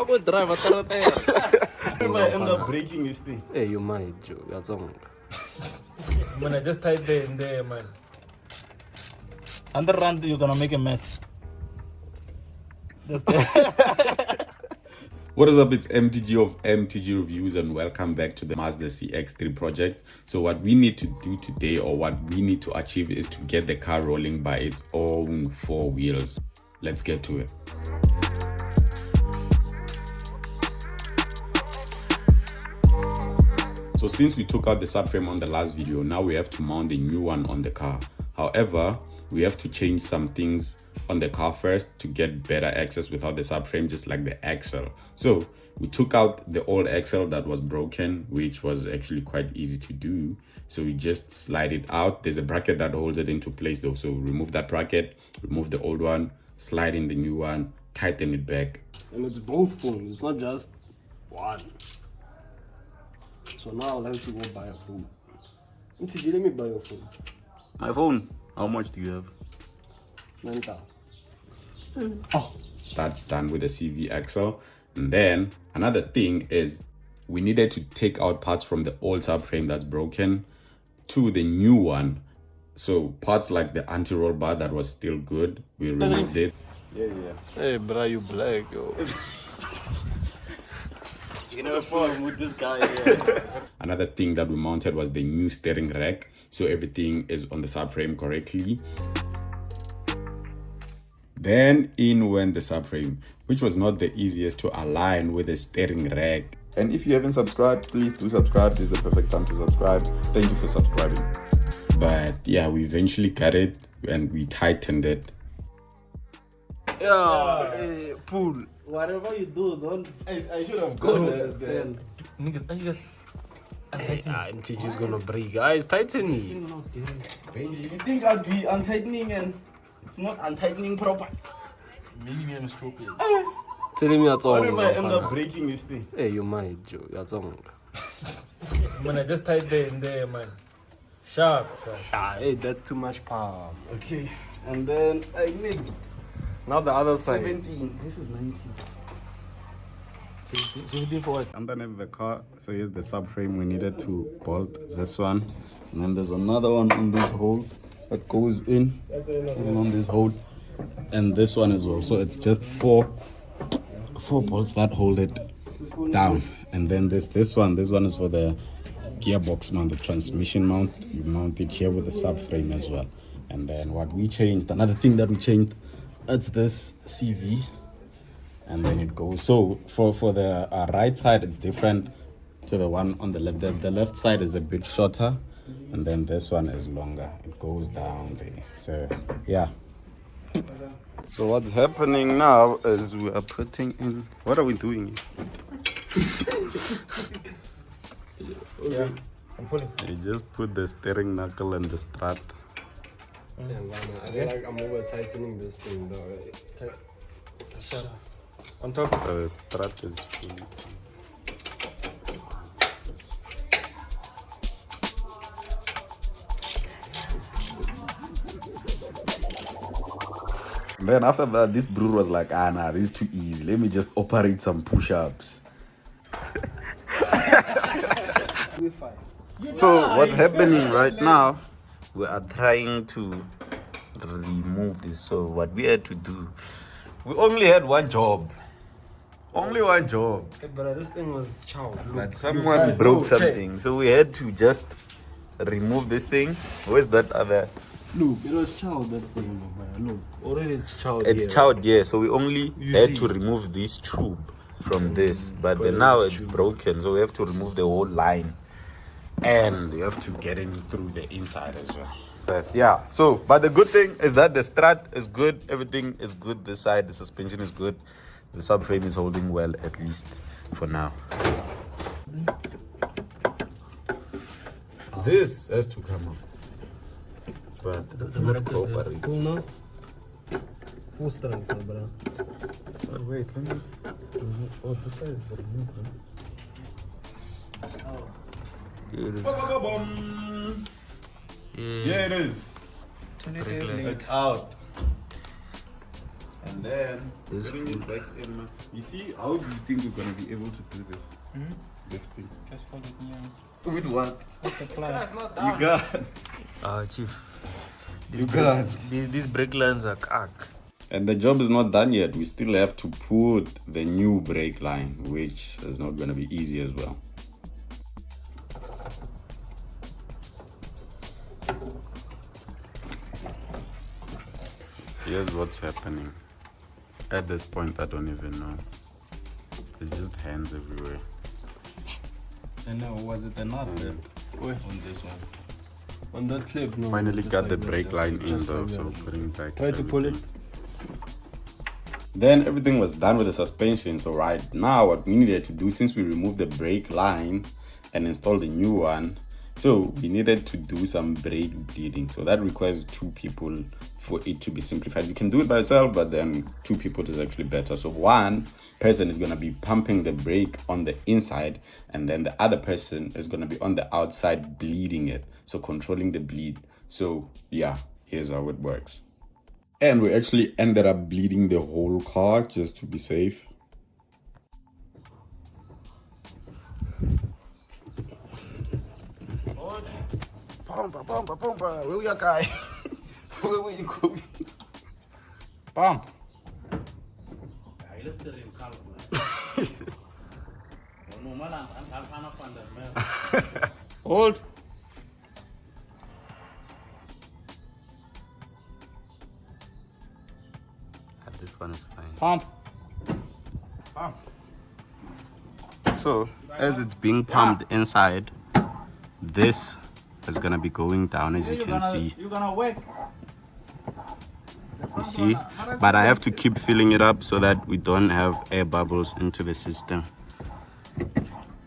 go drive a If I end up breaking this thing. Hey, you might, Joe. That's all. Man, I just tied there and there, man. Under you're gonna make a mess. That's bad. What is up, it's MTG of MTG Reviews and welcome back to the Mazda CX3 project. So what we need to do today, or what we need to achieve, is to get the car rolling by its own four wheels. Let's get to it. So since we took out the subframe on the last video, now we have to mount a new one on the car. However, we have to change some things on the car first to get better access without the subframe, just like the axle. So we took out the old axle that was broken, which was actually quite easy to do. So we just slide it out. There's a bracket that holds it into place though. So remove that bracket, remove the old one, slide in the new one, tighten it back. And it's both phones, it's not just one. So now I'll have to go buy a phone. MTG, let me buy your phone. My phone, how much do you have? 9,000. Oh, that's done with the CV axle. And then another thing is we needed to take out parts from the old subframe that's broken to the new one. So parts like the anti-roll bar that was still good, we removed it. Yeah. Hey, bro, you black, yo. You can never fall with this guy here. Another thing that we mounted was the new steering rack. So everything is on the subframe correctly. Then in went the subframe, which was not the easiest to align with the steering rack. And if you haven't subscribed, please do subscribe. This is the perfect time to subscribe. Thank you for subscribing. But yeah, we eventually got it and we tightened it. Yeah, hey, fool. Whatever you do, don't. I should have gone there then. Niggas, are you guys... MTG is gonna break, guys. Tighten it. Benji, you think I'd be untightening and it's not untightening proper? Maybe I'm stupid. Telling me that's all. What if I end up breaking this thing? Hey, you might, Joe. That's all. Man, I just tied there and there, man. Sharp. Hey, that's too much power. Okay, and then I made Now the other side. 17. This is 19. 17 for what? Underneath the car, so here's the subframe. We needed to bolt this one, and then there's another one on this hole that goes in, even on this hole, and this one as well. So it's just four bolts that hold it down. And then this one is for the gearbox mount, the transmission mount. You mount it here with the subframe as well. And then what we changed, another thing that we changed, it's this CV. And then it goes, so for the right side it's different to the one on the left. The left side is a bit shorter, and then this one is longer. It goes down there. So yeah, so what's happening now is we are putting in, what are we doing? Yeah, I'm pulling. You just put the steering knuckle and the strut. I feel like I'm over tightening this thing though. Shut up. On top. So the strut is fully. Then after that, this brood was like, nah, this is too easy. Let me just operate some push-ups. So what's happening right now, we are trying to remove this. So what we had to do, we only had one job. Only one job. Hey, but this thing was chow. But someone broke something. So we had to just remove this thing. Where's that other? Look, it was chow that thing, man. Look, already it's chow. It's chowed, yeah. So we only had to remove this tube from this. But then now it's broken. So we have to remove the whole line. And you have to get in through the inside as well. But yeah, so, but the good thing is that the strut is good. Everything is good this side. The suspension is good. The subframe is holding well, at least for now. This has to come up. But it's not cooperate. Cool now? Full strength, bro. Oh, wait, let me. Oh, the side is removed, Here it is. Here it is. It's out. And then This putting it back in. You see, how do you think we're gonna be able to do this? This thing. Just fold it near. With what? With the ply. You got. Chief. You got. These brake lines are cack. And the job is not done yet. We still have to put the new brake line, which is not gonna be easy as well. Here's what's happening. At this point, I don't even know. It's just hands everywhere. I know, was it a knot then? On this one. On that clip, no. Finally just got like the that, brake just- line in just though, like so that. putting back. Try to pull it. Then everything was done with the suspension. So right now what we needed to do, since we removed the brake line and installed a new one, so we needed to do some brake bleeding. So that requires 2 people for it to be simplified. You can do it by yourself, but then 2 people is actually better. So one person is going to be pumping the brake on the inside, and then the other person is going to be on the outside bleeding it, so controlling the bleed. So yeah, here's how it works. And we actually ended up bleeding the whole car just to be safe. Pompa, where we are, guy? Where were you going? Pump. Hold. This one is fine. Pump. So, as it's being pumped inside, this is gonna be going down, as you can see. You're gonna work. You see? But I have to keep filling it up so that we don't have air bubbles into the system.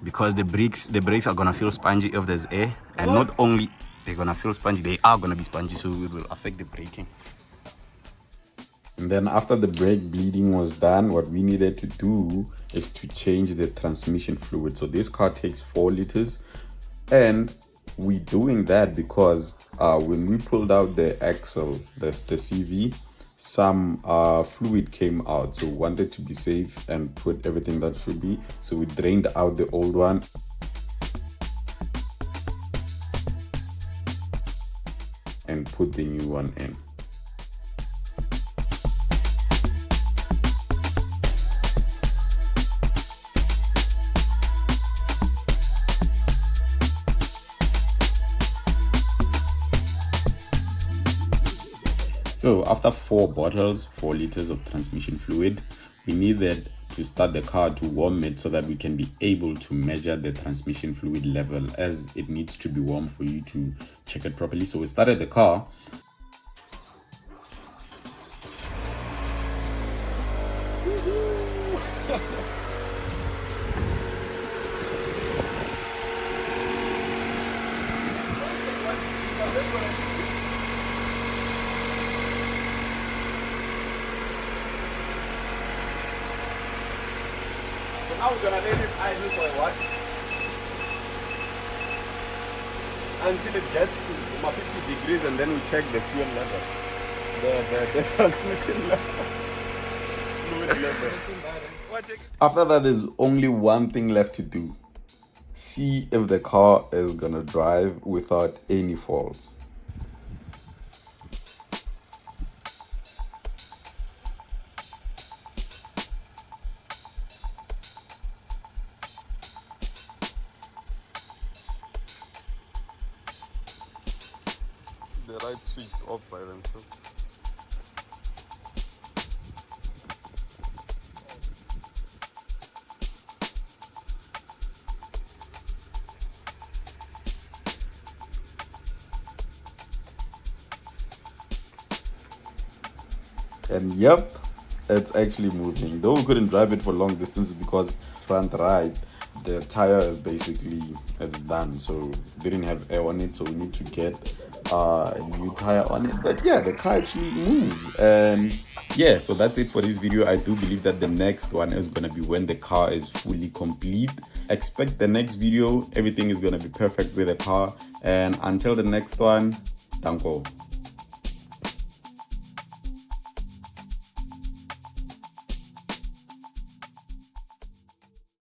Because the brakes are gonna feel spongy if there's air. And not only they're gonna feel spongy, they are gonna be spongy, so it will affect the braking. And then after the brake bleeding was done, what we needed to do is to change the transmission fluid. So this car takes 4 liters, and we're doing that because when we pulled out the axle, that's the CV, some fluid came out. So we wanted to be safe and put everything that should be. So we drained out the old one and put the new one in. So after 4 bottles, 4 liters of transmission fluid, we needed to start the car to warm it so that we can be able to measure the transmission fluid level, as it needs to be warm for you to check it properly. So we started the car. So now we're gonna let it idle for what? Until it gets to 50 degrees, and then we check the fuel level, the transmission level, fluid level. After that, there's only one thing left to do. See if the car is gonna drive without any faults. The lights switched off by themselves. And yep, it's actually moving. Though we couldn't drive it for long distances because front right, the tire is basically, it's done, so didn't have air on it, so we need to get a new tire on it. But yeah, the car actually moves. And yeah, so that's it for this video. I do believe that the next one is gonna be when the car is fully complete. Expect the next video, everything is gonna be perfect with the car. And until the next one, thank you.